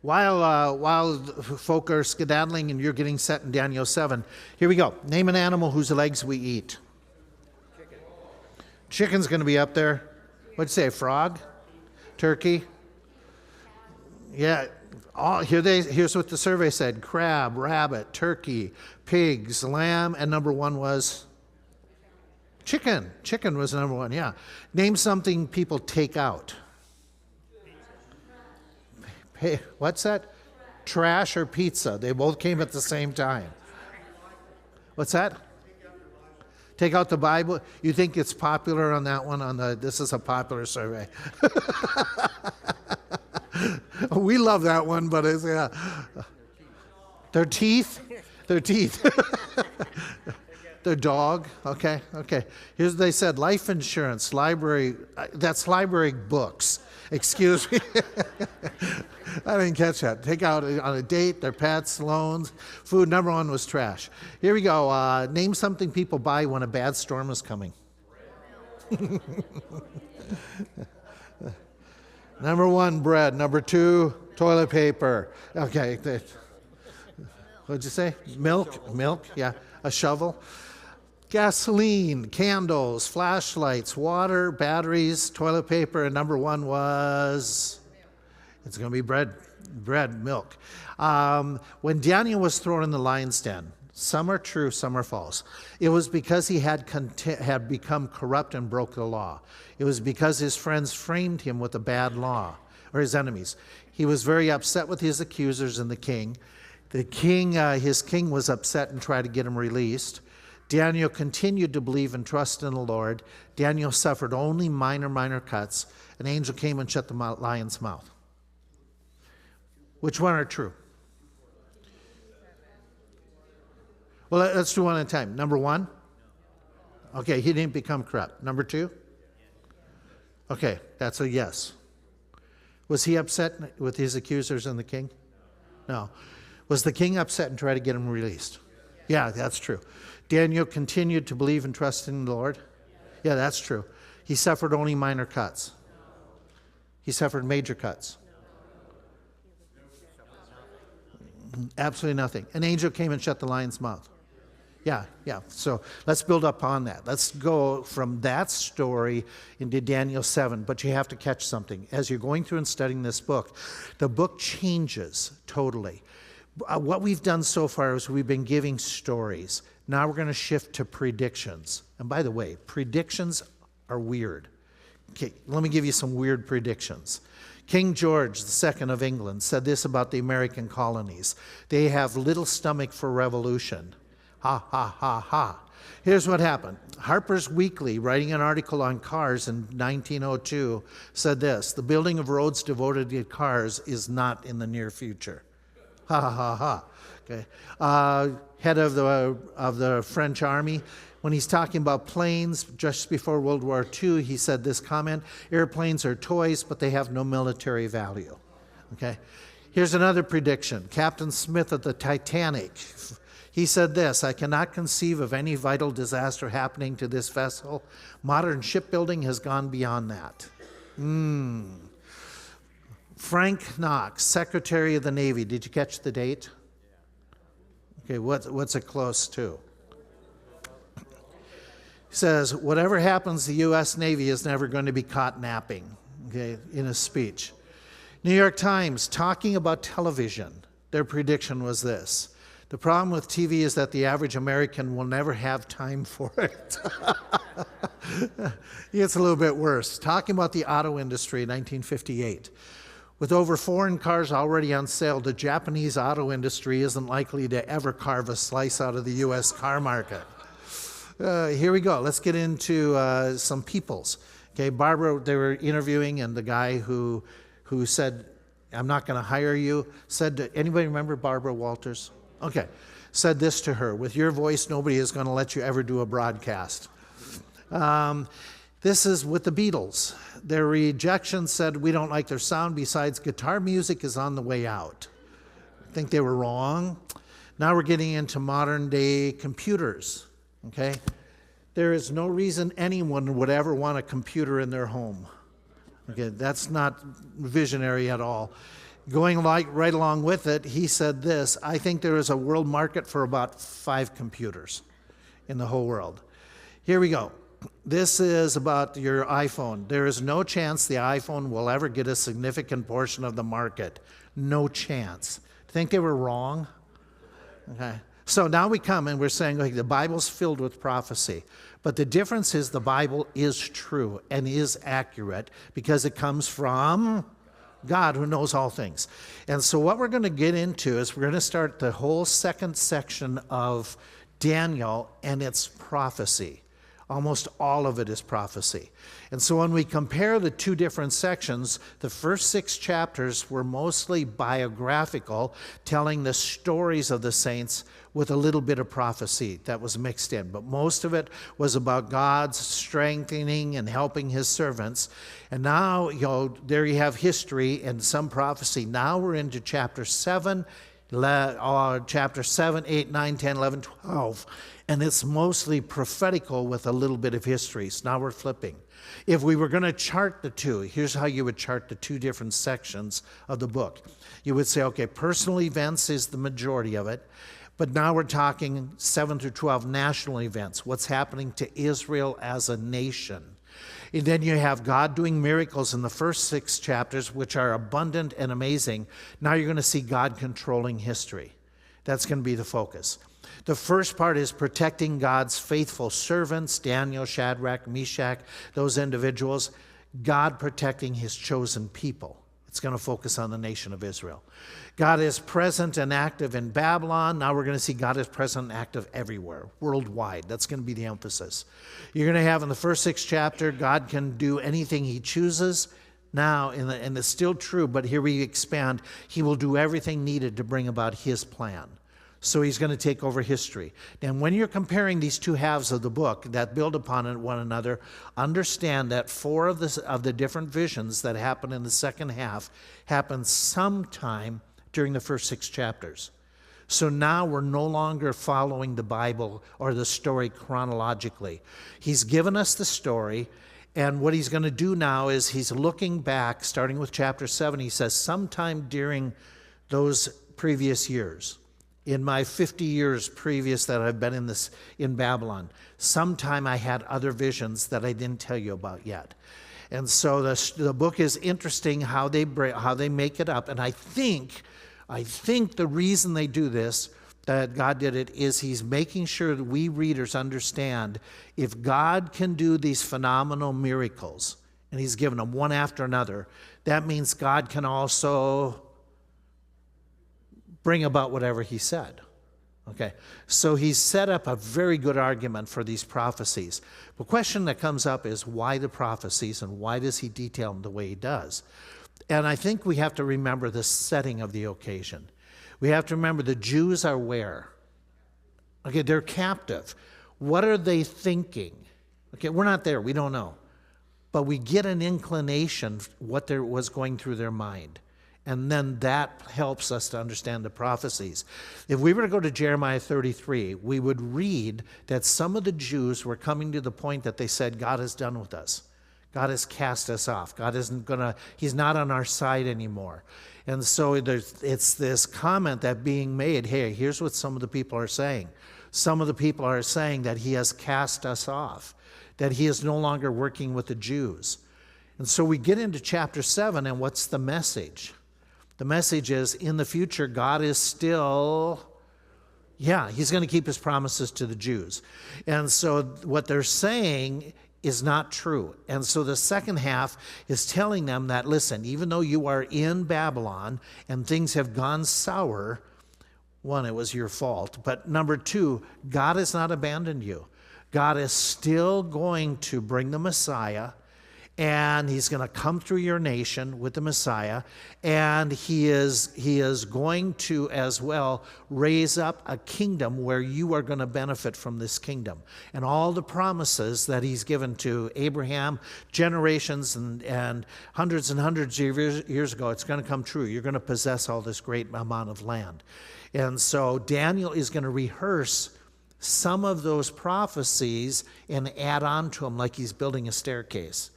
While folk are skedaddling and you're getting set in Daniel 7, here we go. Name an animal whose legs we eat. Chicken's going to be up there. What'd you say, frog? Turkey? Yeah. Here's what the survey said. Crab, rabbit, turkey, pigs, lamb, and number one was chicken. Chicken was number one, yeah. Name something people take out. Hey, what's that? Trash or pizza. They both came at the same time. What's that? Take out the Bible. You think it's popular on that one? This is a popular survey. We love that one, but it's, yeah. Their teeth? Their teeth. Their dog? Okay. Here's what they said. Life insurance, library, that's library books. Excuse me. I didn't catch that. Take out on a date, their pets, loans, food. Number one was trash. Here we go. Name something people buy when a bad storm is coming. Number one, bread. Number two, toilet paper. Okay. What'd you say? Milk, yeah. A shovel. Gasoline, candles, flashlights, water, batteries, toilet paper, and number one was, it's going to be bread, milk. When Daniel was thrown in the lion's den, some are true, some are false. It was because he had become corrupt and broke the law. It was because his friends framed him with a bad law, or his enemies. He was very upset with his accusers and the king. His king was upset and tried to get him released. Daniel continued to believe and trust in the Lord. Daniel suffered only minor cuts. An angel came and shut the lion's mouth. Which one are true? Well, let's do one at a time. Number one? Okay, he didn't become corrupt. Number two? Okay, that's a yes. Was he upset with his accusers and the king? No. Was the king upset and tried to get him released? Yeah, that's true. Daniel continued to believe and trust in the Lord? Yeah, that's true. He suffered only minor cuts. He suffered major cuts. Absolutely nothing. An angel came and shut the lion's mouth. Yeah. So let's build up on that. Let's go from that story into Daniel 7. But you have to catch something. As you're going through and studying this book, the book changes totally. What we've done so far is we've been giving stories. Now we're going to shift to predictions. And by the way, predictions are weird. Okay, let me give you some weird predictions. King George II of England said this about the American colonies. They have little stomach for revolution. Ha, ha, ha, ha. Here's what happened. Harper's Weekly, writing an article on cars in 1902, said this: the building of roads devoted to cars is not in the near future. Ha, ha, ha, ha. Okay. Head of the French army, when he's talking about planes just before World War II, he said this comment: airplanes are toys, but they have no military value. Okay. Here's another prediction. Captain Smith of the Titanic, he said this: I cannot conceive of any vital disaster happening to this vessel. Modern shipbuilding has gone beyond that. Frank Knox, Secretary of the Navy. Did you catch the date? Okay, what's it close to? He says, whatever happens, the U.S. Navy is never going to be caught napping, okay, in a speech. New York Times, talking about television, their prediction was this: the problem with TV is that the average American will never have time for it. It's a little bit worse. Talking about the auto industry in 1958. With over foreign cars already on sale, the Japanese auto industry isn't likely to ever carve a slice out of the U.S. car market. Here we go. Let's get into some peoples. Okay, Barbara, they were interviewing, and the guy who said, I'm not going to hire you, said, anybody remember Barbara Walters? Okay, said this to her: with your voice, nobody is going to let you ever do a broadcast. This is with the Beatles. Their rejection said, we don't like their sound. Besides, guitar music is on the way out. I think they were wrong. Now we're getting into modern day computers. Okay? There is no reason anyone would ever want a computer in their home. Okay, that's not visionary at all. going right along with it, he said this: I think there is a world market for about 5 computers in the whole world. Here we go. This is about your iPhone. There is no chance the iPhone will ever get a significant portion of the market. No chance. Think they were wrong? Okay. So now we come and we're saying, okay, the Bible's filled with prophecy. But the difference is the Bible is true and is accurate because it comes from God, who knows all things. And so what we're going to get into is we're going to start the whole second section of Daniel, and it's prophecy. Almost all of it is prophecy. And so when we compare the 2 different sections, the first 6 chapters were mostly biographical, telling the stories of the saints with a little bit of prophecy that was mixed in. But most of it was about God's strengthening and helping his servants. And now, there you have history and some prophecy. Now we're into chapter 7, chapter 7, 8, 9, 10, 11, 12. And it's mostly prophetical with a little bit of history. So now we're flipping. If we were going to chart the 2, here's how you would chart the 2 different sections of the book. You would say, okay, personal events is the majority of it. But now we're talking 7 through 12 national events, what's happening to Israel as a nation. And then you have God doing miracles in the first 6 chapters, which are abundant and amazing. Now you're going to see God controlling history. That's going to be the focus. The first part is protecting God's faithful servants, Daniel, Shadrach, Meshach, those individuals. God protecting his chosen people. It's going to focus on the nation of Israel. God is present and active in Babylon. Now we're going to see God is present and active everywhere, worldwide. That's going to be the emphasis. You're going to have in the first 6 chapters, God can do anything he chooses. Now, and it's still true, but here we expand. He will do everything needed to bring about his plan. So he's going to take over history. And when you're comparing these 2 halves of the book that build upon one another, understand that 4 of the different visions that happen in the second half happen sometime during the first 6 chapters. So now we're no longer following the Bible or the story chronologically. He's given us the story, and what he's going to do now is he's looking back, starting with chapter 7. He says, sometime during those previous years, in my 50 years previous that I've been in Babylon, sometime I had other visions that I didn't tell you about yet. And so the book is interesting how they make it up. And I think the reason they do this, that God did it, is he's making sure that we readers understand if God can do these phenomenal miracles, and he's given them one after another, that means God can also bring about whatever he said. Okay, so he's set up a very good argument for these prophecies. The question that comes up is why the prophecies and why does he detail them the way he does? And I think we have to remember the setting of the occasion. We have to remember the Jews are where? Okay, they're captive. What are they thinking? Okay, we're not there, we don't know. But we get an inclination what was going through their mind. And then that helps us to understand the prophecies. If we were to go to Jeremiah 33, we would read that some of the Jews were coming to the point that they said, God is done with us. God has cast us off. He's not on our side anymore. And so it's this comment that being made, hey, here's what some of the people are saying. Some of the people are saying that he has cast us off, that he is no longer working with the Jews. And so we get into chapter 7, and what's the message? The message is, in the future, God is still, he's going to keep his promises to the Jews. And so what they're saying is not true. And so the second half is telling them that, listen, even though you are in Babylon and things have gone sour, 1, it was your fault. But number 2, God has not abandoned you. God is still going to bring the Messiah, and he's going to come through your nation with the Messiah, and he is going to as well raise up a kingdom where you are going to benefit from this kingdom. And all the promises that he's given to Abraham generations and hundreds of years ago, it's going to come true. You're going to possess all this great amount of land. And so Daniel is going to rehearse some of those prophecies and add on to them like he's building a staircase.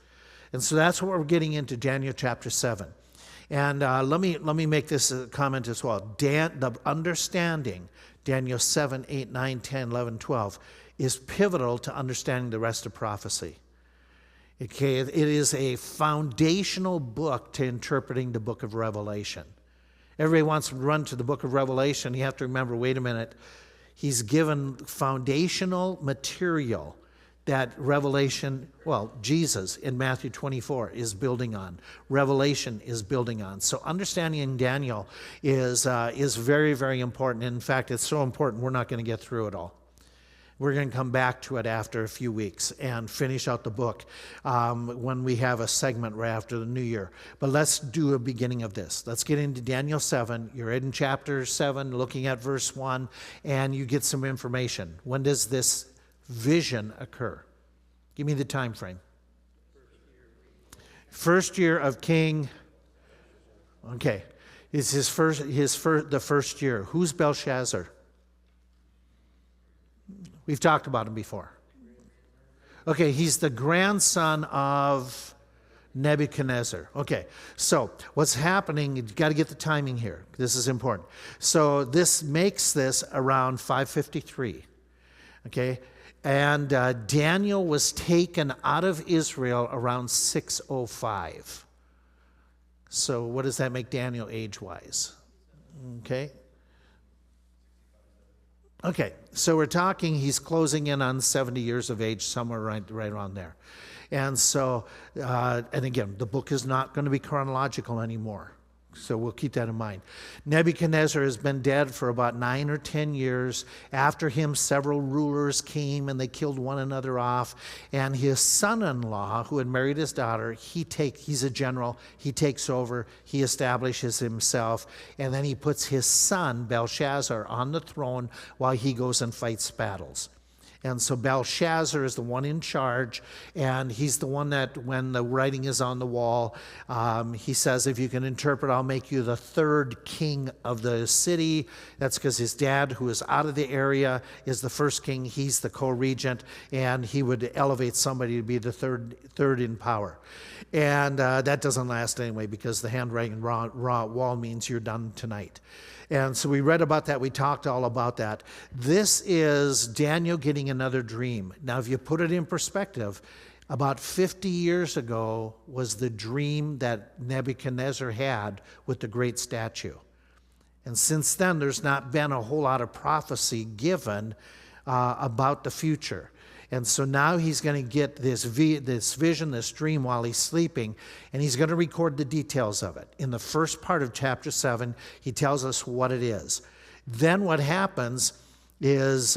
And so that's what we're getting into Daniel chapter 7. And let me make this a comment as well. The understanding, Daniel 7, 8, 9, 10, 11, 12, is pivotal to understanding the rest of prophecy. Okay, it is a foundational book to interpreting the book of Revelation. Everybody wants to run to the book of Revelation. You have to remember, wait a minute, he's given foundational material that Revelation, well, Jesus in Matthew 24 is building on. Revelation is building on. So understanding Daniel is very, very important. In fact, it's so important we're not going to get through it all. We're going to come back to it after a few weeks and finish out the book when we have a segment right after the new year. But let's do a beginning of this. Let's get into Daniel 7. You're in chapter 7, looking at verse 1, and you get some information. When does this vision occur? Give me the time frame. First year of King. Okay, it's the first year. Who's Belshazzar? We've talked about him before. Okay, he's the grandson of Nebuchadnezzar. Okay, so what's happening, you've got to get the timing here. This is important. So this makes this around 553. Okay, and Daniel was taken out of Israel around 605. So what does that make Daniel age-wise? Okay. Okay, so we're talking, he's closing in on 70 years of age, somewhere right around there. And so, and again, the book is not going to be chronological anymore. So we'll keep that in mind. Nebuchadnezzar has been dead for about 9 or 10 years. After him, several rulers came and they killed one another off. And his son-in-law, who had married his daughter, he's a general. He takes over. He establishes himself. And then he puts his son, Belshazzar, on the throne while he goes and fights battles. And so Belshazzar is the one in charge, and he's the one that when the writing is on the wall, he says, if you can interpret, I'll make you the third king of the city. That's because his dad, who is out of the area, is the first king. He's the co-regent, and he would elevate somebody to be the third in power. And that doesn't last anyway, because the handwriting wall means you're done tonight. And so we read about that. We talked all about that. This is Daniel getting another dream. Now, if you put it in perspective, about 50 years ago was the dream that Nebuchadnezzar had with the great statue. And since then, there's not been a whole lot of prophecy given about the future. And so now he's going to get this vision, this dream while he's sleeping, and he's going to record the details of it. In the first part of chapter 7, he tells us what it is. Then what happens is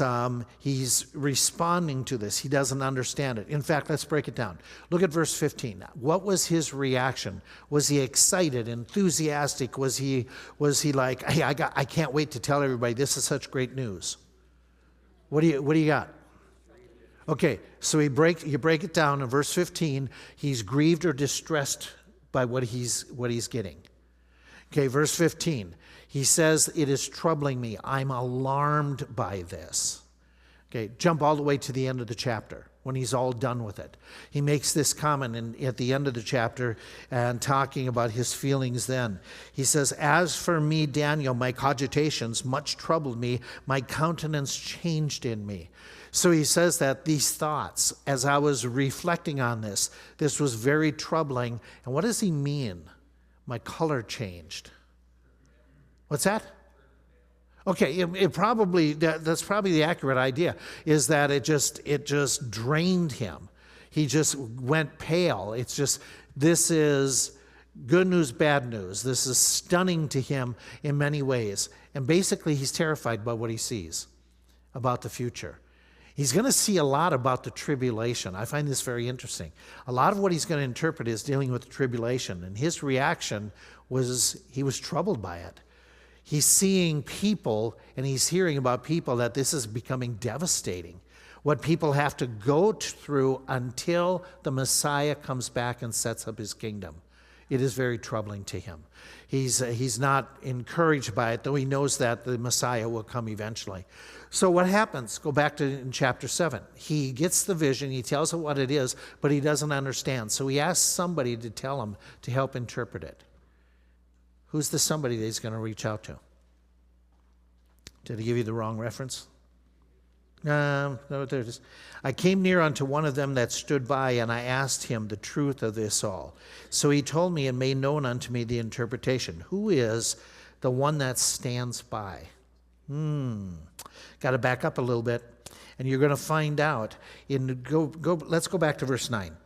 he's responding to this. He doesn't understand it. In fact, let's break it down. Look at verse 15. What was his reaction? Was he excited, enthusiastic? Was he like, hey, I can't wait to tell everybody this is such great news? What do you got? Okay, so you break it down in verse 15. He's grieved or distressed by what he's getting. Okay, verse 15. He says, it is troubling me. I'm alarmed by this. Okay, jump all the way to the end of the chapter when he's all done with it. He makes this comment at the end of the chapter and talking about his feelings then. He says, as for me, Daniel, my cogitations much troubled me. My countenance changed in me. So he says that these thoughts, as I was reflecting on this was very troubling. And what does he mean? My color changed. What's that? Okay, that's probably the accurate idea, is that it just drained him. He just went pale. It's just, this is good news, bad news. This is stunning to him in many ways. And basically, he's terrified by what he sees about the future. He's going to see a lot about the tribulation. I find this very interesting. A lot of what he's going to interpret is dealing with the tribulation, and his reaction was he was troubled by it. He's seeing people, and he's hearing about people that this is becoming devastating. What people have to go through until the Messiah comes back and sets up his kingdom. It is very troubling to him. He's not encouraged by it, though he knows that the Messiah will come eventually. So what happens? Go back to in chapter 7. He gets the vision, he tells it what it is, but he doesn't understand. So he asks somebody to tell him to help interpret it. Who's the somebody that he's going to reach out to? Did I give you the wrong reference? No, there it is. I came near unto one of them that stood by, and I asked him the truth of this all. So he told me and made known unto me the interpretation. Who is the one that stands by? Got to back up a little bit, and you're going to find out. Let's go back to verse 9.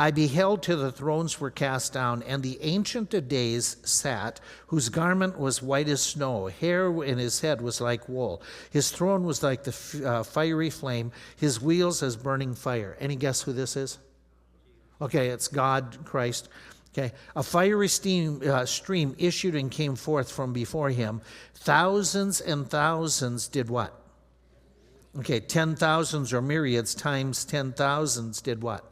I beheld till the thrones were cast down, and the Ancient of Days sat, whose garment was white as snow. Hair in his head was like wool. His throne was like the fiery flame, his wheels as burning fire. Any guess who this is? Okay, it's God, Christ. Okay, a fiery stream issued and came forth from before him. Thousands and thousands did what? Okay, 10,000s or myriads times 10,000s did what?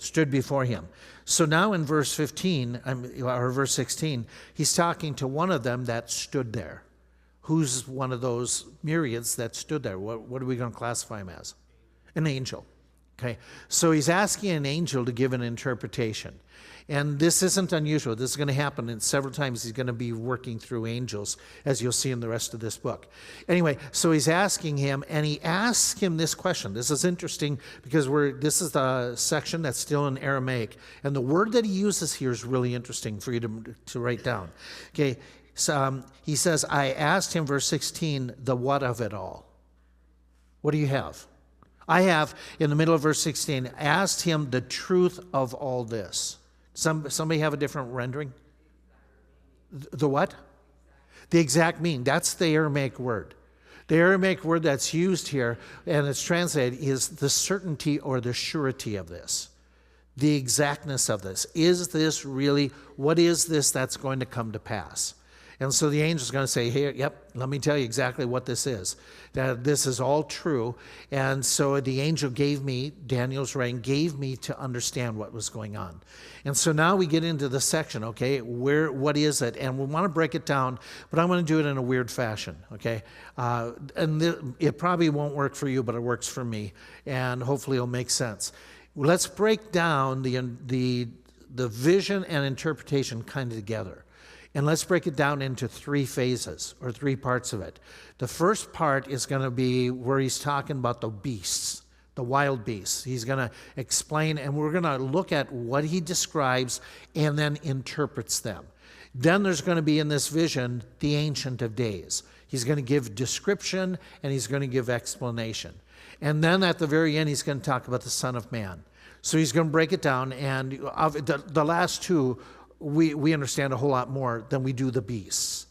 Stood before him. So now in verse 15, or verse 16, he's talking to one of them that stood there. Who's one of those myriads that stood there? What are we going to classify him as? An angel. Okay, so he's asking an angel to give an interpretation. And this isn't unusual. This is going to happen, and several times he's going to be working through angels, as you'll see in the rest of this book. Anyway, so he's asking him, and he asks him this question. This is interesting because this is the section that's still in Aramaic, and the word that he uses here is really interesting for you to write down. Okay, so he says, I asked him, verse 16, the what of it all. What do you have? I have, in the middle of verse 16, asked him the truth of all this. Somebody have a different rendering? The what? The exact meaning. That's the Aramaic word. The Aramaic word that's used here, and it's translated, is the certainty or the surety of this. The exactness of this. Is this really, what is this that's going to come to pass? And so the angel's going to say, here, yep, let me tell you exactly what this is. That this is all true. And so the angel gave me, Daniel's writing, gave me to understand what was going on. And so now we get into the section, okay, what is it? And we want to break it down, but I'm going to do it in a weird fashion, okay? It probably won't work for you, but it works for me. And hopefully it'll make sense. Let's break down the vision and interpretation kind of together. And let's break it down into three phases, or three parts of it. The first part is going to be where he's talking about the beasts, the wild beasts. He's going to explain, and we're going to look at what he describes and then interprets them. Then there's going to be in this vision the Ancient of Days. He's going to give description, and he's going to give explanation. And then at the very end, he's going to talk about the Son of Man. So he's going to break it down, and the last two, we understand a whole lot more than we do the beasts.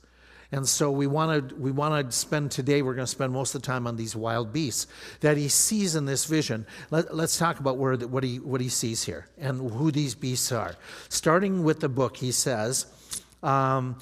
And so we want to spend today, we're going to spend most of the time on these wild beasts that he sees in this vision. Let's talk about what he sees here and who these beasts are. Starting with the book, he says, verse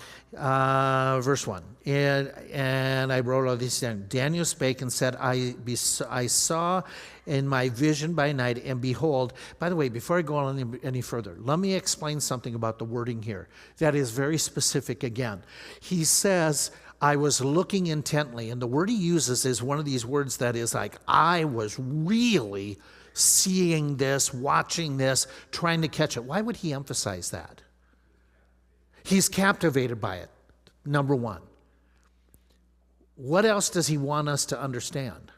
1, and I wrote all these down. Daniel spake and said, I saw in my vision by night, and behold, by the way, before I go on any further, let me explain something about the wording here that is very specific again. He says, I was looking intently, and the word he uses is one of these words that is like, I was really seeing this, watching this, trying to catch it. Why would he emphasize that? He's captivated by it, number one. What else does he want us to understand?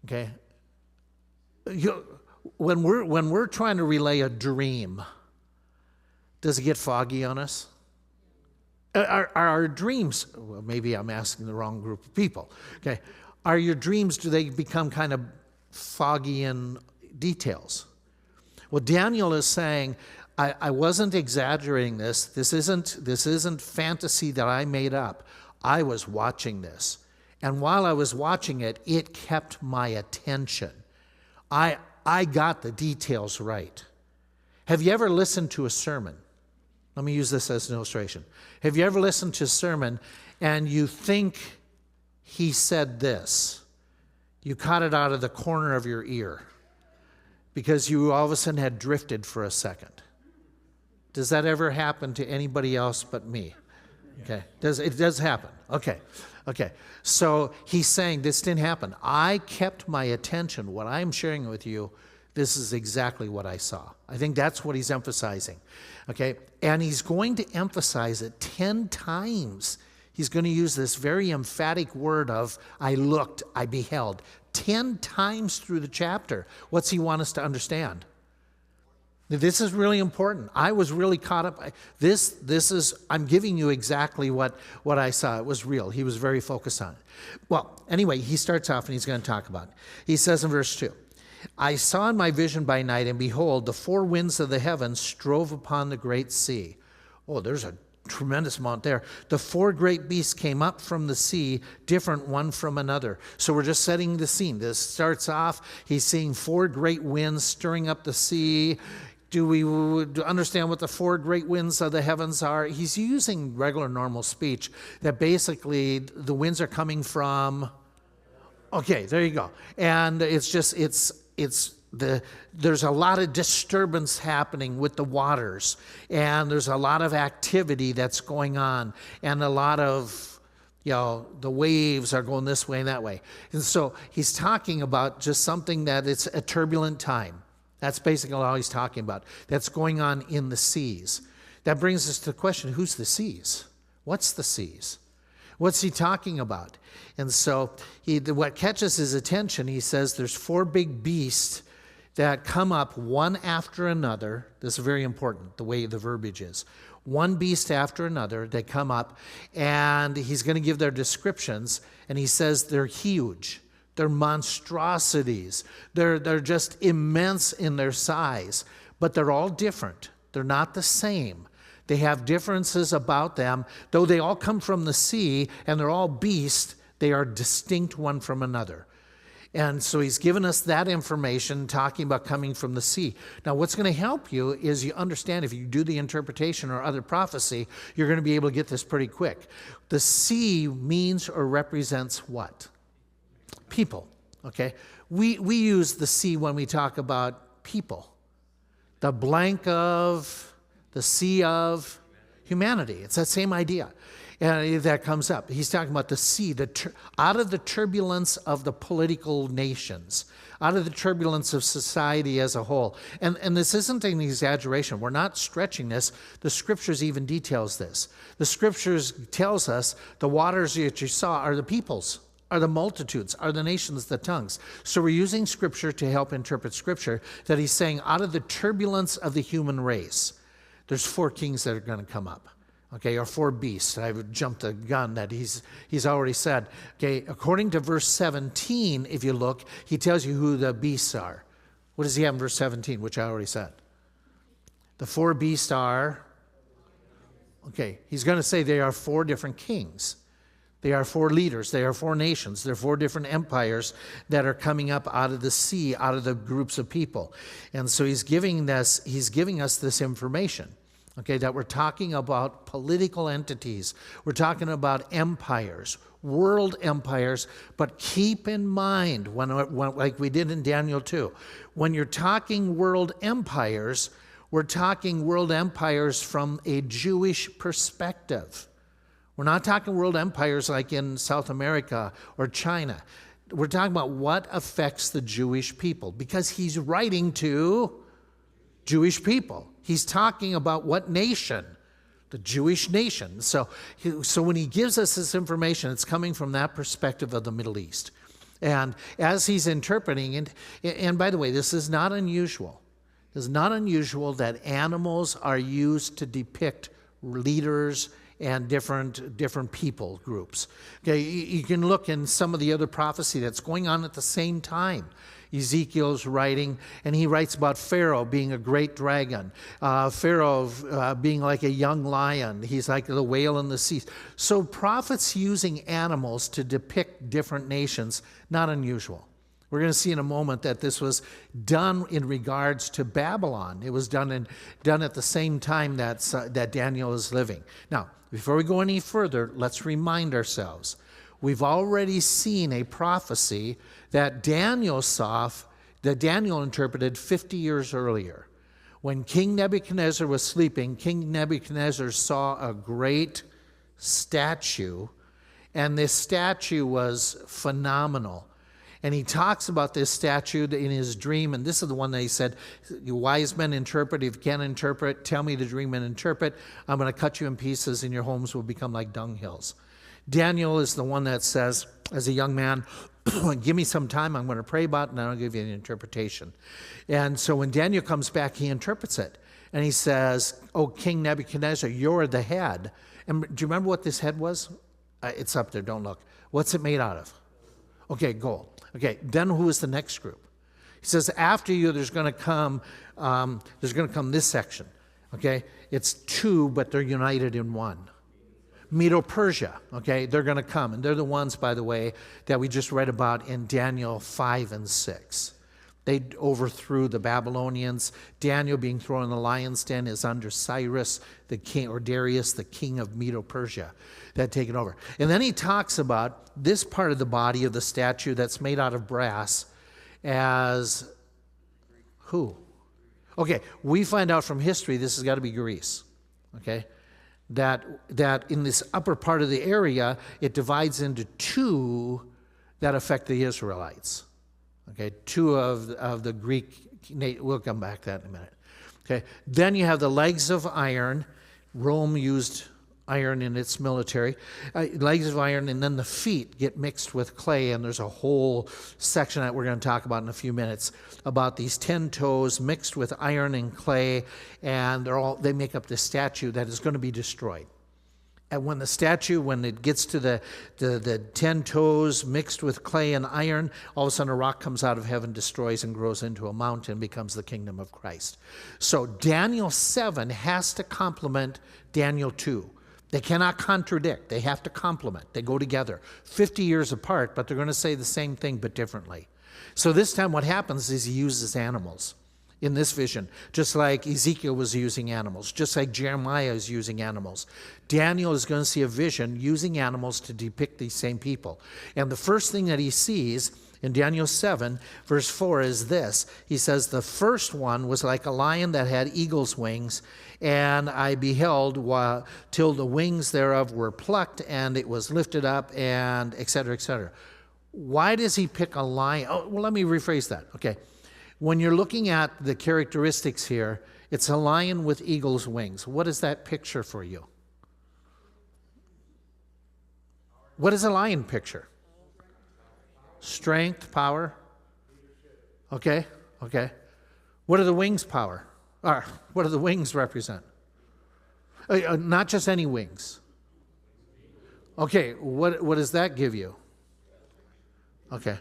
Okay? When we're trying to relay a dream, does it get foggy on us? Are our dreams, well, maybe I'm asking the wrong group of people. Okay, are your dreams, do they become kind of foggy in details? Well, Daniel is saying, I wasn't exaggerating this. This isn't fantasy that I made up. I was watching this. And while I was watching it, it kept my attention. I got the details right. Have you ever listened to a sermon? Let me use this as an illustration. Have you ever listened to a sermon and you think he said this? You caught it out of the corner of your ear because you all of a sudden had drifted for a second. Does that ever happen to anybody else but me? Okay, it does happen. Okay. So he's saying this didn't happen. I kept my attention. What I'm sharing with you, This is exactly what I saw. I think that's what he's emphasizing. Okay? And he's going to emphasize it 10 times. He's going to use this very emphatic word of, I looked, I beheld. 10 times through the chapter. What's he want us to understand? This is really important. I was really caught up. This is, I'm giving you exactly what I saw. It was real. He was very focused on it. Well, anyway, he starts off and he's going to talk about it. He says in verse 2, I saw in my vision by night, and behold, the four winds of the heavens strove upon the great sea. Oh, there's a tremendous amount there. The four great beasts came up from the sea, different one from another. So we're just setting the scene. This starts off, he's seeing four great winds stirring up the sea. Do we understand what the four great winds of the heavens are? He's using regular normal speech that basically the winds are coming from, okay, there you go. And it's just, there's a lot of disturbance happening with the waters, and there's a lot of activity that's going on, and a lot of, the waves are going this way and that way. And so he's talking about just something that it's a turbulent time. That's basically all he's talking about. That's going on in the seas. That brings us to the question, who's the seas? What's the seas? What's he talking about? And so what catches his attention, he says there's four big beasts that come up one after another. This is very important, the way the verbiage is. One beast after another, they come up, and he's going to give their descriptions, and he says they're huge. They're monstrosities. They're just immense in their size, but they're all different. They're not the same. They have differences about them. Though they all come from the sea and they're all beasts, they are distinct one from another. And so he's given us that information, talking about coming from the sea. Now, what's going to help you is you understand, if you do the interpretation or other prophecy, you're going to be able to get this pretty quick. The sea means or represents what? People, okay? We use the sea when we talk about people. The blank of, the sea of humanity. It's that same idea. And that comes up. He's talking about the sea, out of the turbulence of the political nations, out of the turbulence of society as a whole. And this isn't an exaggeration. We're not stretching this. The Scriptures even details this. The Scriptures tells us the waters that you saw are the peoples, are the multitudes, are the nations, the tongues. So we're using Scripture to help interpret Scripture, that he's saying out of the turbulence of the human race, there's four kings that are going to come up. Okay, or four beasts. I've jumped the gun that he's already said. Okay, according to verse 17, if you look, he tells you who the beasts are. What does he have in verse 17, which I already said? The four beasts are, okay, he's going to say they are four different kings. They are four leaders. They are four nations. They're four different empires that are coming up out of the sea, out of the groups of people. And so he's giving us this information. Okay, that we're talking about political entities. We're talking about empires, world empires. But keep in mind, when like we did in Daniel 2, when you're talking world empires, we're talking world empires from a Jewish perspective. We're not talking world empires like in South America or China. We're talking about what affects the Jewish people, because he's writing to Jewish people. He's talking about what nation? The Jewish nation. So when he gives us this information, it's coming from that perspective of the Middle East. And as he's interpreting, and by the way, this is not unusual. It is not unusual that animals are used to depict leaders and different people groups. Okay, you can look in some of the other prophecy that's going on at the same time. Ezekiel's writing, and he writes about Pharaoh being a great dragon, Pharaoh being like a young lion. He's like the whale in the sea. So prophets using animals to depict different nations, not unusual. We're going to see in a moment that this was done in regards to Babylon. It was done at the same time that Daniel is living. Now, before we go any further, let's remind ourselves. We've already seen a prophecy that Daniel interpreted 50 years earlier. When King Nebuchadnezzar was sleeping, King Nebuchadnezzar saw a great statue, and this statue was phenomenal. And he talks about this statue in his dream, and this is the one that he said, "You wise men interpret. If you can't interpret, tell me the dream and interpret. I'm going to cut you in pieces, and your homes will become like dunghills." Daniel is the one that says, as a young man, give me some time, I'm going to pray about it, and then I'll give you an interpretation. And so when Daniel comes back, he interprets it. And he says, "Oh, King Nebuchadnezzar, you're the head." And do you remember what this head was? It's up there, don't look. What's it made out of? Okay, gold. Okay, then who is the next group? He says, after you, there's going to come this section. Okay, it's two, but they're united in one. Medo-Persia, okay, they're going to come. And they're the ones, by the way, that we just read about in Daniel 5 and 6. They overthrew the Babylonians. Daniel being thrown in the lion's den is under Cyrus, the king, or Darius, the king of Medo-Persia, that had taken over. And then he talks about this part of the body of the statue that's made out of brass as who? Okay, we find out from history this has got to be Greece, okay? That in this upper part of the area, it divides into two that affect the Israelites. Okay, two of the Greek, we'll come back to that in a minute. Okay, then you have the legs of iron. Rome used iron in its military. Legs of iron, and then the feet get mixed with clay, and there's a whole section that we're going to talk about in a few minutes about these 10 toes mixed with iron and clay, and they make up this statue that is going to be destroyed. And when the statue, when it gets to the 10 toes mixed with clay and iron, all of a sudden a rock comes out of heaven, destroys and grows into a mountain, becomes the kingdom of Christ. So Daniel 7 has to complement Daniel 2. They cannot contradict. They have to complement. They go together. 50 years apart, but they're going to say the same thing but differently. So this time what happens is he uses animals in this vision, just like Ezekiel was using animals, just like Jeremiah is using animals. Daniel is going to see a vision using animals to depict these same people. And the first thing that he sees in Daniel 7, verse 4 is this. He says, "The first one was like a lion that had eagle's wings, and I beheld till the wings thereof were plucked, and it was lifted up, and et cetera, et cetera." Why does he pick a lion? Oh, well, let me rephrase that. Okay. When you're looking at the characteristics here, it's a lion with eagle's wings. What is that picture for you? What does a lion picture? Strength, power. Okay, okay. What are the wings power? Or what do the wings represent? Not just any wings. Okay, what does that give you? Okay.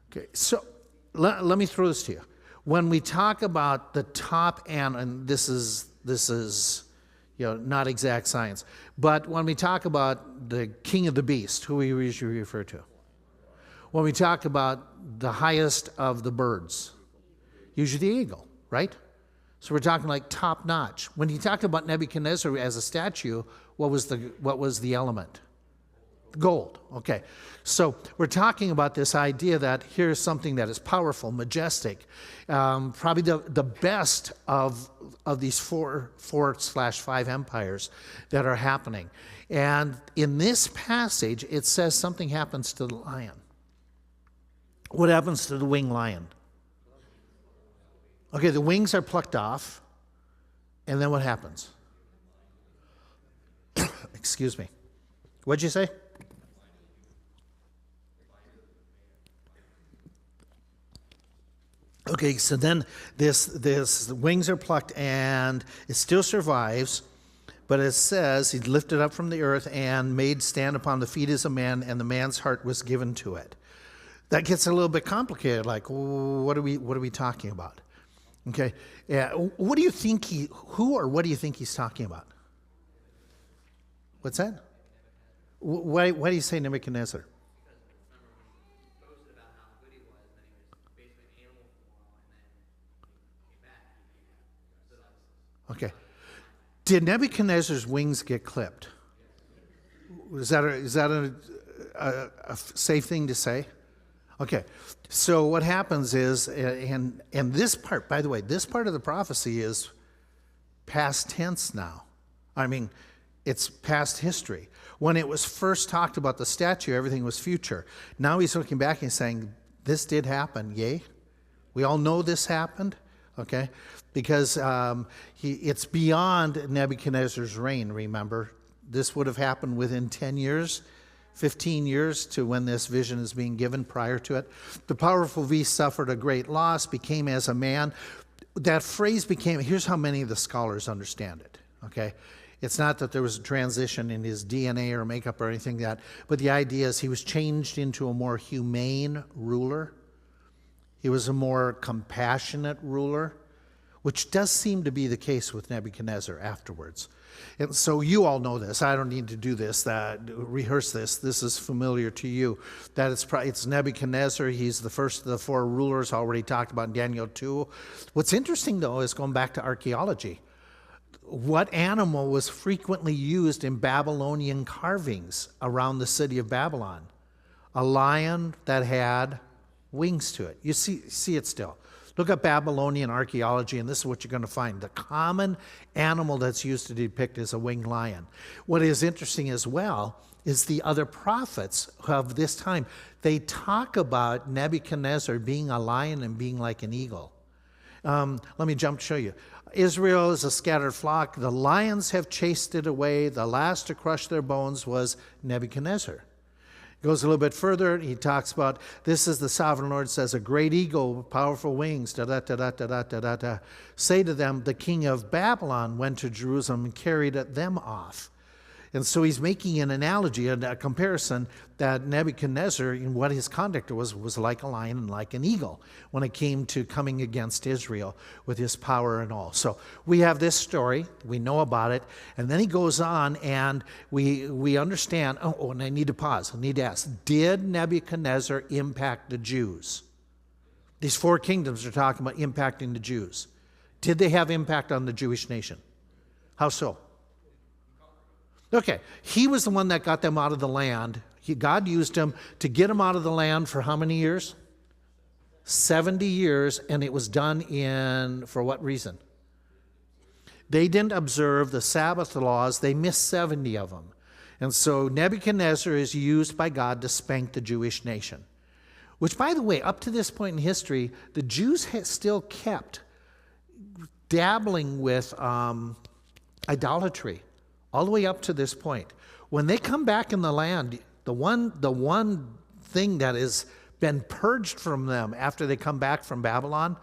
Okay, so let me throw this to you. When we talk about the top and this is not exact science, but when we talk about the king of the beast, who we usually refer to, when we talk about the highest of the birds, usually the eagle, right? So we're talking like top notch. When he talked about Nebuchadnezzar as a statue, what was the element? Gold. Okay. So we're talking about this idea that here's something that is powerful, majestic, probably the best of these 4/5 empires that are happening. And in this passage, it says something happens to the lion. What happens to the winged lion? Okay, the wings are plucked off, and then what happens? Excuse me. What'd you say? Okay, so then this wings are plucked and it still survives, but it says he lifted up from the earth and made stand upon the feet as a man, and the man's heart was given to it. That gets a little bit complicated. Like, what are we talking about? Okay, what do you think what do you think he's talking about? What's that? Why do you say Nebuchadnezzar? Okay. Did Nebuchadnezzar's wings get clipped? Is that a safe thing to say? Okay. So what happens is, and this part, by the way, this part of the prophecy is past tense now. I mean, It's past history. When it was first talked about the statue, everything was future. Now he's looking back and saying, this did happen, yay? We all know this happened, okay? Because it's beyond Nebuchadnezzar's reign, remember? This would have happened within 10 years, 15 years to when this vision is being given prior to it. The powerful beast suffered a great loss, became as a man. That phrase became, here's how many of the scholars understand it, okay? It's not that there was a transition in his DNA or makeup or anything like that, but the idea is he was changed into a more humane ruler. He was a more compassionate ruler, which does seem to be the case with Nebuchadnezzar afterwards. And so you all know this. I don't need to do this, rehearse this. This is familiar to you. That it's Nebuchadnezzar. He's the first of the four rulers already talked about in Daniel 2. What's interesting, though, is going back to archaeology. What animal was frequently used in Babylonian carvings around the city of Babylon? A lion that had wings to it. You see it still. Look at Babylonian archaeology, and this is what you're going to find. The common animal that's used to depict is a winged lion. What is interesting as well is the other prophets of this time. They talk about Nebuchadnezzar being a lion and being like an eagle. Let me jump to show you. Israel is a scattered flock. The lions have chased it away. The last to crush their bones was Nebuchadnezzar. Goes a little bit further. He talks about, this is the sovereign Lord says, a great eagle with powerful wings, da-da-da-da-da-da-da-da. Say to them, the king of Babylon went to Jerusalem and carried them off. And so he's making an analogy, a comparison that Nebuchadnezzar, in what his conduct was like a lion and like an eagle when it came to coming against Israel with his power and all. So we have this story, we know about it, and then he goes on and we understand, and I need to pause, I need to ask, did Nebuchadnezzar impact the Jews? These four kingdoms are talking about impacting the Jews. Did they have impact on the Jewish nation? How so? Okay, he was the one that got them out of the land. God used him to get them out of the land for how many years? 70 years, and it was done for what reason? They didn't observe the Sabbath laws. They missed 70 of them. And so Nebuchadnezzar is used by God to spank the Jewish nation. Which, by the way, up to this point in history, the Jews had still kept dabbling with idolatry. All the way up to this point. When they come back in the land, the one thing that has been purged from them after they come back from Babylon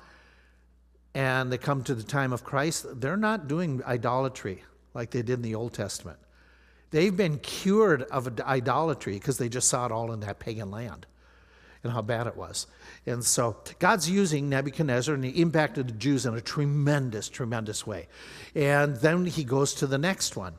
and they come to the time of Christ, they're not doing idolatry like they did in the Old Testament. They've been cured of idolatry because they just saw it all in that pagan land and how bad it was. And so God's using Nebuchadnezzar, and he impacted the Jews in a tremendous, tremendous way. And then he goes to the next one.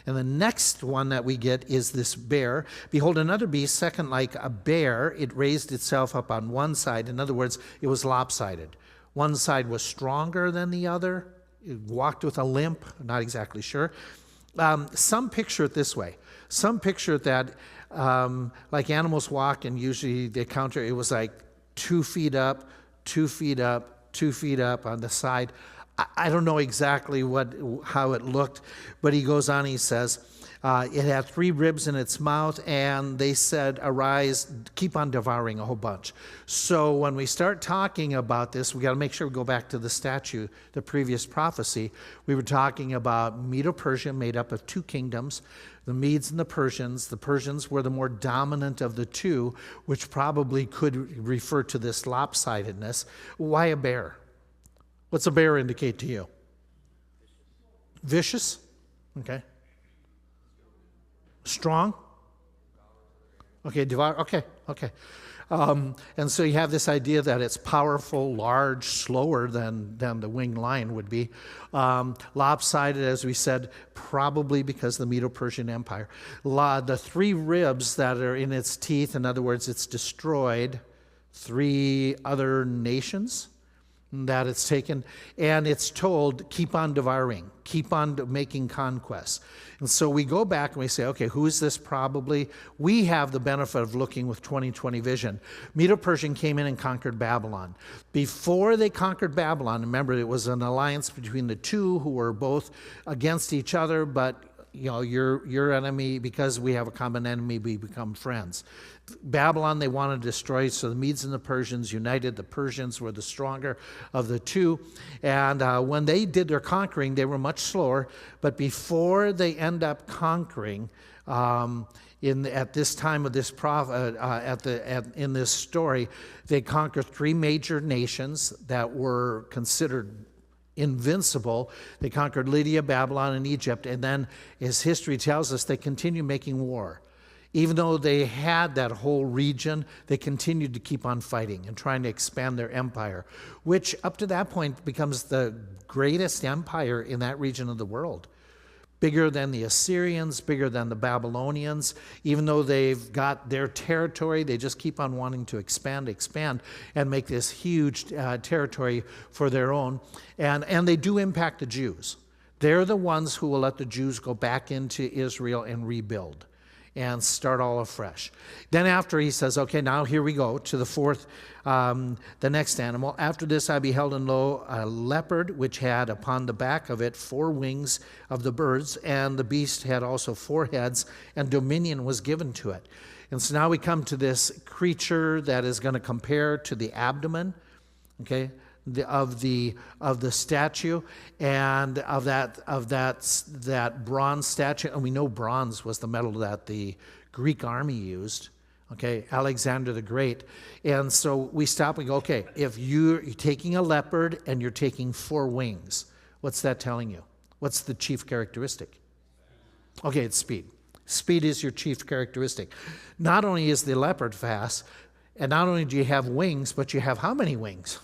And the next one that we get is this bear. Behold, another beast, second like a bear. It raised itself up on one side. In other words, it was lopsided. One side was stronger than the other. It walked with a limp. Not exactly sure. Some picture it this way. Some picture it that like animals walk, and usually they counter. It was like 2 feet up, 2 feet up, 2 feet up on the side. I don't know exactly how it looked, but he goes on, he says, it had 3 ribs in its mouth, and they said, arise, keep on devouring a whole bunch. So when we start talking about this, we got to make sure we go back to the statue, the previous prophecy. We were talking about Medo-Persia, made up of 2 kingdoms, the Medes and the Persians. The Persians were the more dominant of the 2, which probably could refer to this lopsidedness. Why a bear? What's a bear indicate to you? Vicious? Okay. Strong? Okay, devour. Okay. And so you have this idea that it's powerful, large, slower than the winged lion would be. Lopsided, as we said, probably because of the Medo-Persian Empire. The 3 ribs that are in its teeth, in other words, it's destroyed 3 other nations that it's taken, and it's told, keep on devouring, keep on making conquests. And so we go back and we say, okay, who is this probably? We have the benefit of looking with 20/20 vision. Medo-Persian came in and conquered Babylon. Before they conquered Babylon, remember, it was an alliance between the 2 who were both against each other, but your enemy, because we have a common enemy, we become friends. Babylon they want to destroy, so the Medes and the Persians united. The Persians were the stronger of the two. And when they did their conquering, they were much slower. But before they end up conquering, at this time of this in this story, they conquered 3 major nations that were considered invincible. They conquered Lydia, Babylon, and Egypt. And then, as history tells us, they continued making war. Even though they had that whole region, they continued to keep on fighting and trying to expand their empire, which up to that point becomes the greatest empire in that region of the world. Bigger than the Assyrians, bigger than the Babylonians. Even though they've got their territory, they just keep on wanting to expand, and make this huge territory for their own. And they do impact the Jews. They're the ones who will let the Jews go back into Israel and rebuild and start all afresh. Then after he says, okay, now here we go to the fourth, the next animal. After this I beheld, and lo, a leopard, which had upon the back of it 4 wings of the birds, and the beast had also 4 heads, and dominion was given to it. And so now we come to this creature that is going to compare to the abdomen, okay, of the statue, and of that bronze statue. And we know bronze was the metal that the Greek army used, okay, Alexander the Great. And so we stop and go, okay, if you're taking a leopard and you're taking 4 wings, what's that telling you? What's the chief characteristic? Okay, it's speed. Speed is your chief characteristic. Not only is the leopard fast, and not only do you have wings, but you have how many wings?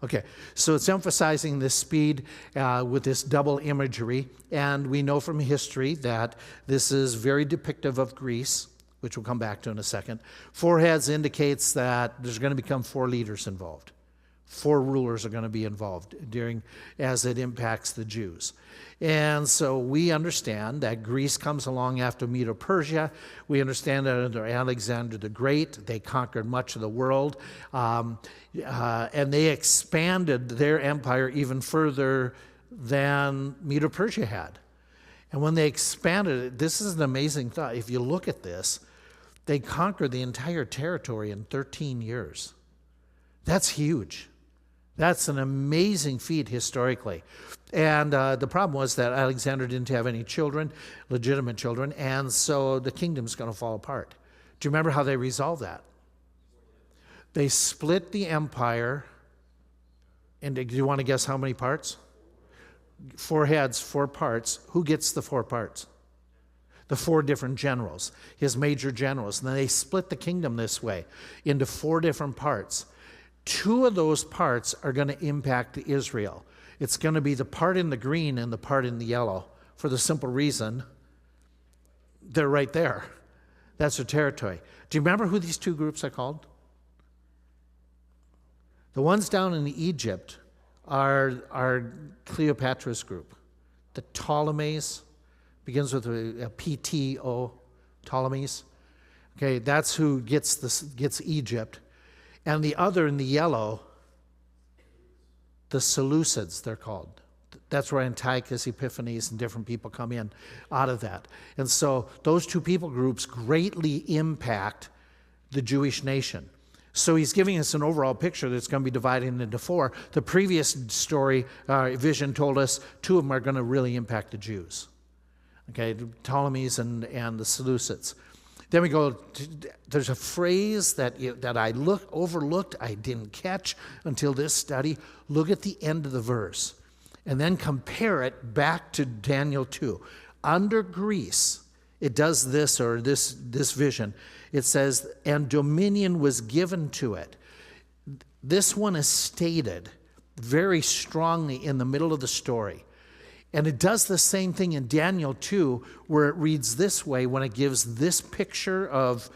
Okay, so it's emphasizing this speed with this double imagery, and we know from history that this is very depictive of Greece, which we'll come back to in a second. 4 heads indicates that there's going to become 4 leaders involved. 4 rulers are going to be involved as it impacts the Jews. And so we understand that Greece comes along after Medo-Persia. We understand that under Alexander the Great, they conquered much of the world. And they expanded their empire even further than Medo-Persia had. And when they expanded it, this is an amazing thought. If you look at this, they conquered the entire territory in 13 years. That's huge. That's an amazing feat historically. And the problem was that Alexander didn't have any children, legitimate children, and so the kingdom's going to fall apart. Do you remember how they resolved that? They split the empire into, do you want to guess how many parts? 4 heads, 4 parts. Who gets the 4 parts? The 4 different generals, his major generals. And then they split the kingdom this way into 4 different parts. 2 of those parts are going to impact Israel. It's going to be the part in the green and the part in the yellow, for the simple reason they're right there. That's their territory. Do you remember who these 2 groups are called? The ones down in Egypt are Cleopatra's group. The Ptolemies, begins with a PTO, Ptolemies. Okay, that's who gets Egypt. And the other in the yellow, the Seleucids, they're called. That's where Antiochus Epiphanes and different people come in out of that. And so those 2 people groups greatly impact the Jewish nation. So he's giving us an overall picture that's going to be divided into 4. The previous story, vision told us 2 of them are going to really impact the Jews. Okay, the Ptolemies and the Seleucids. Then we go, there's a phrase that I overlooked, I didn't catch until this study. Look at the end of the verse and then compare it back to Daniel 2. Under Greece, it does this, or this vision. It says, and dominion was given to it. This one is stated very strongly in the middle of the story. And it does the same thing in Daniel 2, where it reads this way. When it gives this picture of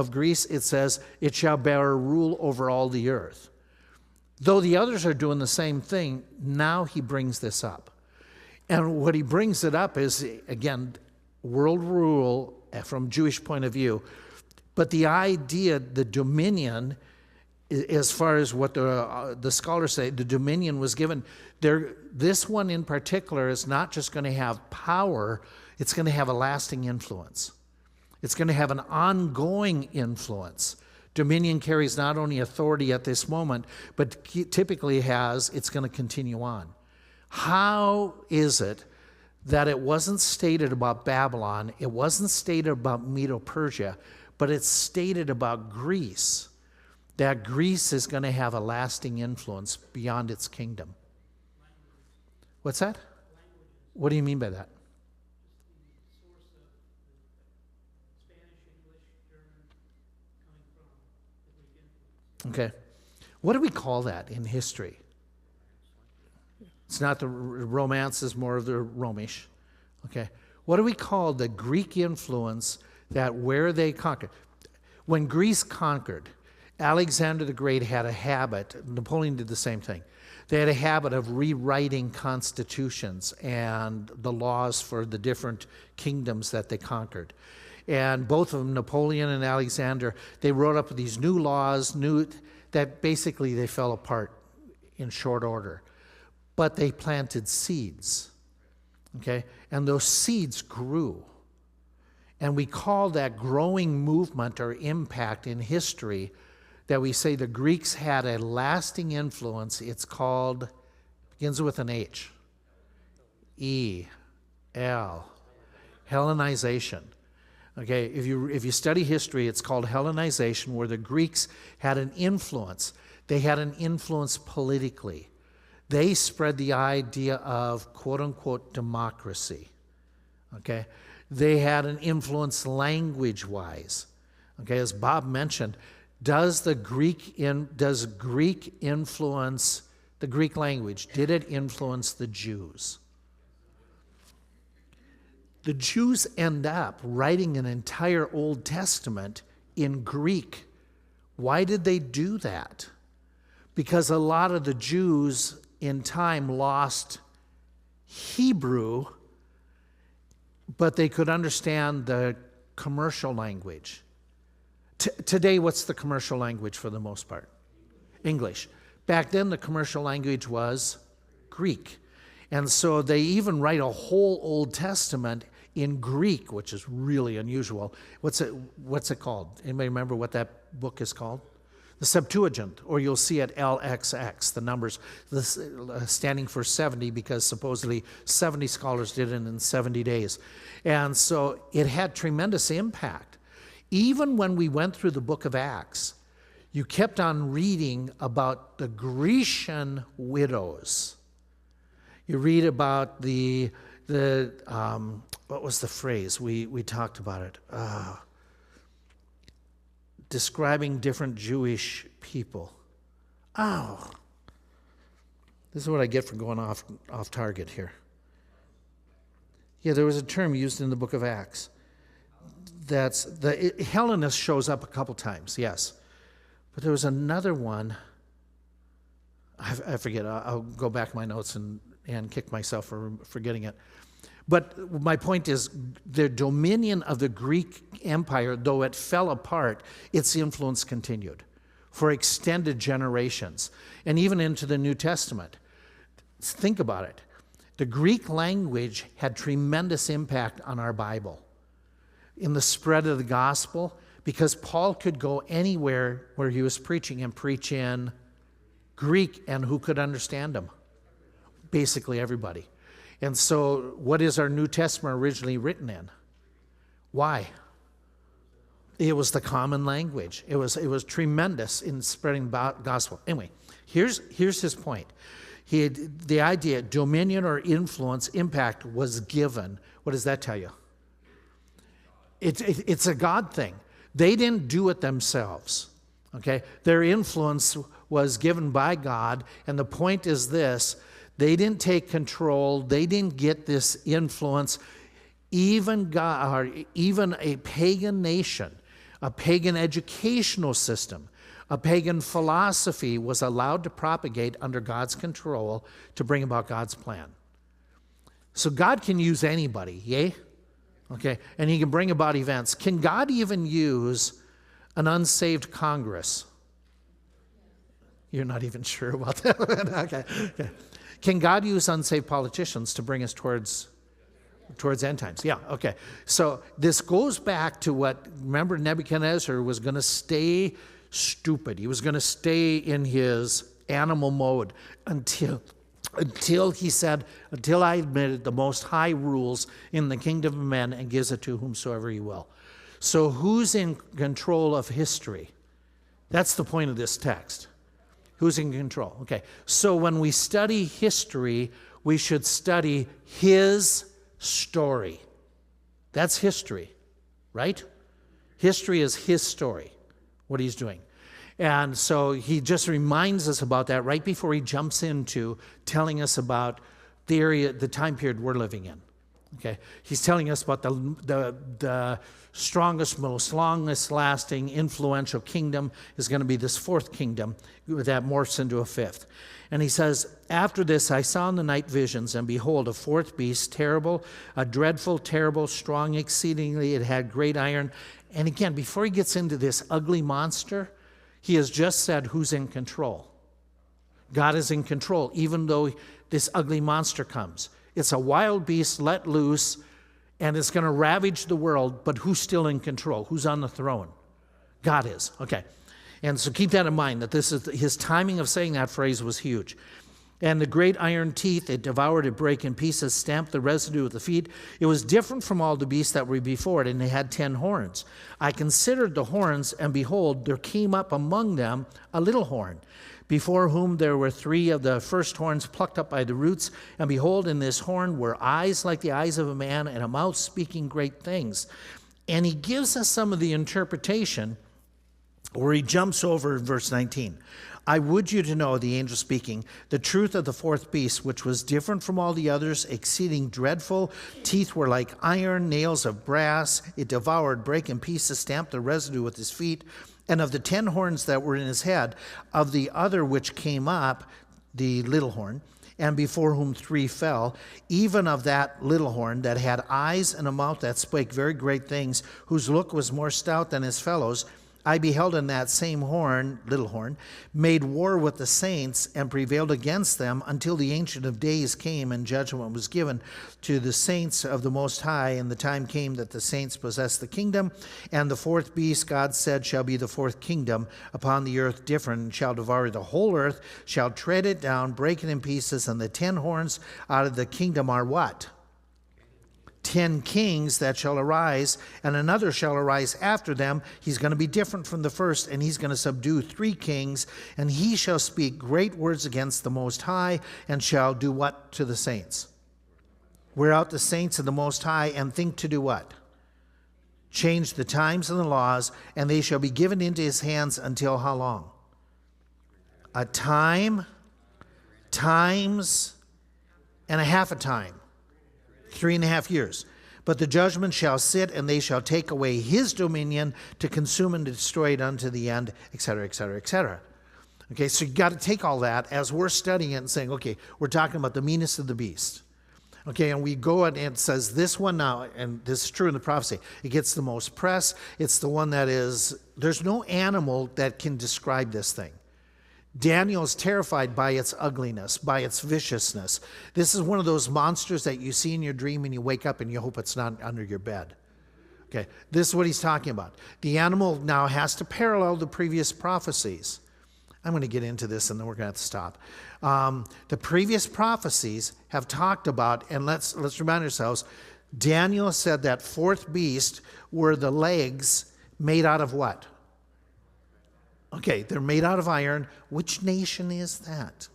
Greece, it says, it shall bear rule over all the earth. Though the others are doing the same thing, now he brings this up. And what he brings it up is, again, world rule from Jewish point of view. But the idea, the dominion, as far as what the scholars say, the dominion was given. This one in particular is not just going to have power, it's going to have a lasting influence. It's going to have an ongoing influence. Dominion carries not only authority at this moment, but typically it's going to continue on. How is it that it wasn't stated about Babylon, it wasn't stated about Medo-Persia, but it's stated about Greece, that Greece is going to have a lasting influence beyond its kingdom? What's that? What do you mean by that? Okay. What do we call that in history? It's not the Romance, it's more of the Romish. Okay. What do we call the Greek influence that where they conquered? When Greece conquered, Alexander the Great had a habit, Napoleon did the same thing. They had a habit of rewriting constitutions and the laws for the different kingdoms that they conquered. And both of them, Napoleon and Alexander, they wrote up these new laws, that basically they fell apart in short order. But they planted seeds, okay? And those seeds grew. And we call that growing movement or impact in history that we say the Greeks had a lasting influence. It's called, begins with an H, E-L, Hellenization. Okay, if you study history, it's called Hellenization, where the Greeks had an influence. They had an influence politically. They spread the idea of quote-unquote democracy. Okay, they had an influence language-wise. Okay, as Bob mentioned, does Greek influence the Greek language? Did it influence the Jews? The Jews end up writing an entire Old Testament in Greek. Why did they do that? Because a lot of the Jews in time lost Hebrew, but they could understand the commercial language. Today, what's the commercial language for the most part? English. Back then, the commercial language was Greek. And so they even write a whole Old Testament in Greek, which is really unusual. What's it called? Anybody remember what that book is called? The Septuagint, or you'll see it LXX, the numbers standing for 70, because supposedly 70 scholars did it in 70 days. And so it had tremendous impact. Even when we went through the book of Acts, you kept on reading about the Grecian widows. You read about the what was the phrase? We talked about it. Describing different Jewish people. Oh, this is what I get for going off target here. Yeah, there was a term used in the book of Acts. Hellenist shows up a couple times, yes. But there was another one. I forget. I'll go back in my notes and kick myself for forgetting it. But my point is, the dominion of the Greek Empire, though it fell apart, its influence continued for extended generations, and even into the New Testament. Think about it. The Greek language had tremendous impact on our Bible in the spread of the gospel, because Paul could go anywhere where he was preaching and preach in Greek, and who could understand him? Basically everybody. And so what is our New Testament originally written in? Why? It was the common language. It was tremendous in spreading the gospel. Anyway, here's his point. The idea, dominion or influence, impact was given. What does that tell you? It's a God thing. They didn't do it themselves. Okay? Their influence was given by God, and the point is this: they didn't take control. They didn't get this influence. Even God, or even a pagan nation, a pagan educational system, a pagan philosophy was allowed to propagate under God's control to bring about God's plan. So God can use anybody, yay? Okay, and he can bring about events. Can God even use an unsaved Congress? You're not even sure about that. Okay. Can God use unsaved politicians to bring us towards? Towards end times, yeah, okay. So this goes back to what, remember Nebuchadnezzar was going to stay stupid. He was going to stay in his animal mode until he said, until I admitted the Most High rules in the kingdom of men and gives it to whomsoever he will. So who's in control of history? That's the point of this text. Who's in control? Okay, so when we study history, we should study his story. That's history, right? History is his story, what he's doing. And so he just reminds us about that right before he jumps into telling us about the area, the time period we're living in. Okay, he's telling us about the strongest, most longest lasting, influential kingdom is going to be this fourth kingdom that morphs into a fifth. And he says, after this I saw in the night visions, and behold, a fourth beast, terrible, a dreadful, terrible, strong exceedingly. It had great iron. And again, before he gets into this ugly monster, he has just said who's in control. God is in control, even though this ugly monster comes. It's a wild beast let loose, and it's going to ravage the world, but who's still in control? Who's on the throne? God is. Okay. And so keep that in mind, that this is his timing of saying that phrase was huge. And the great iron teeth, it devoured, it brake in pieces, stamped the residue with the feet. It was different from all the beasts that were before it, and it had 10 horns. I considered the horns, and behold, there came up among them a little horn, before whom there were 3 of the first horns plucked up by the roots. And behold, in this horn were eyes like the eyes of a man, and a mouth speaking great things. And he gives us some of the interpretation where he jumps over verse 19. I would you to know, the angel speaking, the truth of the fourth beast, which was different from all the others, exceeding dreadful. Teeth were like iron, nails of brass. It devoured, brake in pieces, stamped the residue with his feet. And of the 10 horns that were in his head, of the other which came up, the little horn, and before whom 3 fell, even of that little horn that had eyes and a mouth that spake very great things, whose look was more stout than his fellows, I beheld in that same horn, little horn, made war with the saints and prevailed against them until the Ancient of Days came and judgment was given to the saints of the Most High. And the time came that the saints possessed the kingdom. And the fourth beast, God said, shall be the fourth kingdom upon the earth, different, and shall devour the whole earth, shall tread it down, break it in pieces. And the 10 horns out of the kingdom are what? 10 kings that shall arise, and another shall arise after them. He's going to be different from the first, and he's going to subdue 3 kings, and he shall speak great words against the Most High, and shall do what to the saints? Wear out the saints of the Most High, and think to do what? Change the times and the laws, and they shall be given into his hands until how long? A time, times, and a half a time. 3.5 years. But the judgment shall sit, and they shall take away his dominion to consume and destroy it unto the end, etc., etc., etc. Okay, so you got to take all that as we're studying it and saying, okay, we're talking about the meanest of the beast. Okay, and we go and it says this one now, and this is true in the prophecy, it gets the most press. It's the one that is, there's no animal that can describe this thing. Daniel is terrified by its ugliness, by its viciousness. This is one of those monsters that you see in your dream and you wake up and you hope it's not under your bed. Okay, this is what he's talking about. The animal now has to parallel the previous prophecies. I'm going to get into this and then we're going to have to stop. The previous prophecies have talked about, and let's remind ourselves, Daniel said that fourth beast were the legs made out of what? Okay, they're made out of iron. Which nation is that?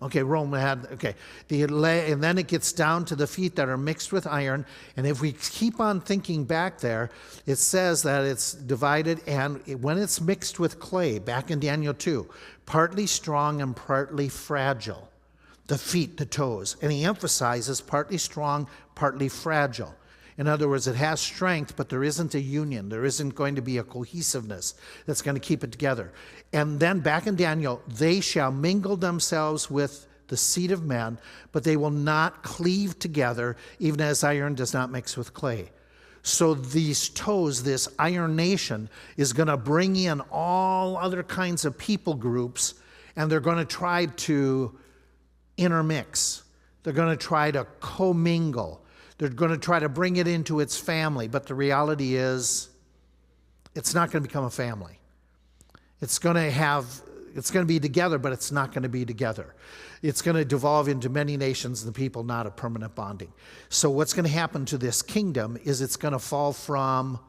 Okay, Rome had, okay. And then it gets down to the feet that are mixed with iron. And if we keep on thinking back there, it says that it's divided, and when it's mixed with clay, back in Daniel 2, partly strong and partly fragile. The feet, the toes. And he emphasizes partly strong, partly fragile. In other words, it has strength, but there isn't a union. There isn't going to be a cohesiveness that's going to keep it together. And then back in Daniel, they shall mingle themselves with the seed of men, but they will not cleave together, even as iron does not mix with clay. So these toes, this iron nation, is going to bring in all other kinds of people groups, and they're going to try to intermix. They're going to try to commingle. They're going to try to bring it into its family, but the reality is it's not going to become a family. It's going to be together, but it's not going to be together. It's going to devolve into many nations and the people, not a permanent bonding. So what's going to happen to this kingdom is it's going to fall from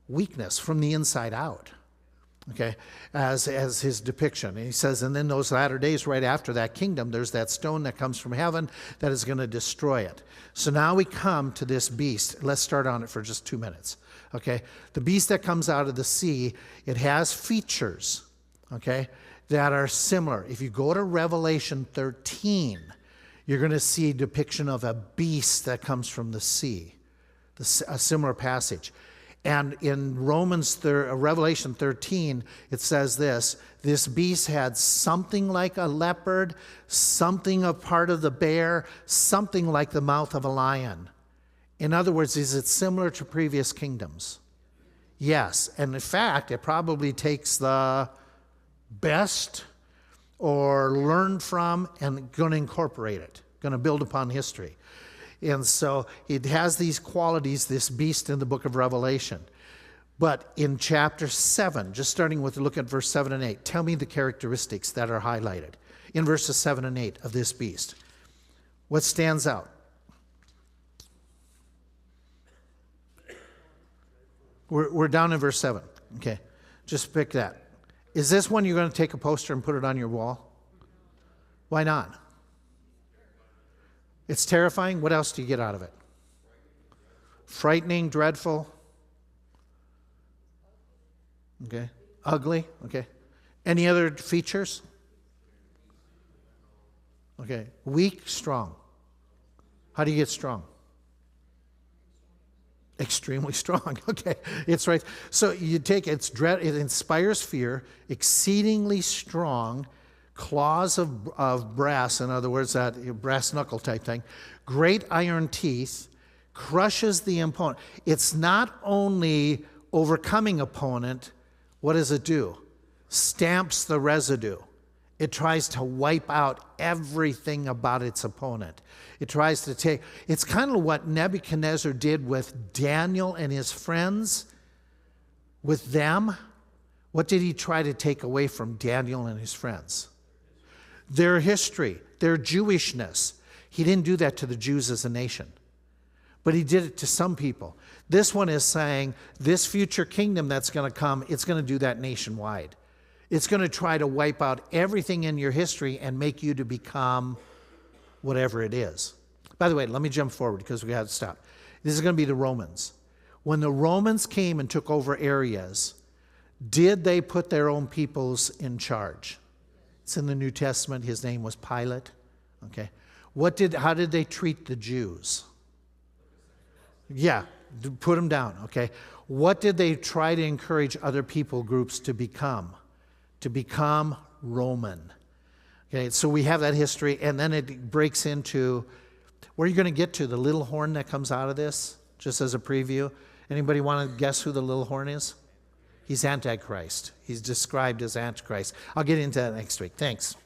weakness, from the inside out. Okay, as his depiction. And he says, and then those latter days right after that kingdom, there's that stone that comes from heaven that is going to destroy it. So now we come to this beast. Let's start on it for just 2 minutes. Okay, the beast that comes out of the sea, it has features, okay, that are similar. If you go to Revelation 13, you're going to see a depiction of a beast that comes from the sea, a similar passage. And in Revelation 13, it says this beast had something like a leopard, something a part of the bear, something like the mouth of a lion. In other words, is it similar to previous kingdoms? Yes. And in fact, it probably takes the best or learned from and going to incorporate it, going to build upon history. And so it has these qualities, this beast in the book of Revelation. But in chapter 7, just starting with look at verse 7 and 8, tell me the characteristics that are highlighted in verses 7 and 8 of this beast. What stands out? We're down in verse 7. Okay, just pick that. Is this one you're going to take a poster and put it on your wall? Why not? It's terrifying. What else do you get out of it? Frightening, dreadful. Okay. Ugly. Okay. Any other features? Okay. Weak, strong. How do you get strong? Extremely strong. Okay. It's right. So you take its dread, it inspires fear, exceedingly strong, claws of brass, in other words, that brass knuckle type thing, great iron teeth, crushes the opponent. It's not only overcoming opponent, what does it do? Stamps the residue. It tries to wipe out everything about its opponent. It tries to take, it's kind of what Nebuchadnezzar did with Daniel and his friends. With them, what did he try to take away from Daniel and his friends? Their history, their Jewishness. He didn't do that to the Jews as a nation, but he did it to some people. This one is saying this future kingdom that's going to come, it's going to do that nationwide. It's going to try to wipe out everything in your history and make you to become whatever it is. By the way, let me jump forward because we got to stop. This is going to be the Romans. When the Romans came and took over areas, did they put their own peoples in charge? It's in the New Testament. His name was Pilate. Okay. How did they treat the Jews? Yeah, put them down. Okay. What did they try to encourage other people groups to become? To become Roman. Okay, so we have that history, and then it breaks into, where are you going to get to? The little horn that comes out of this, just as a preview. Anybody want to guess who the little horn is? He's Antichrist. He's described as Antichrist. I'll get into that next week. Thanks.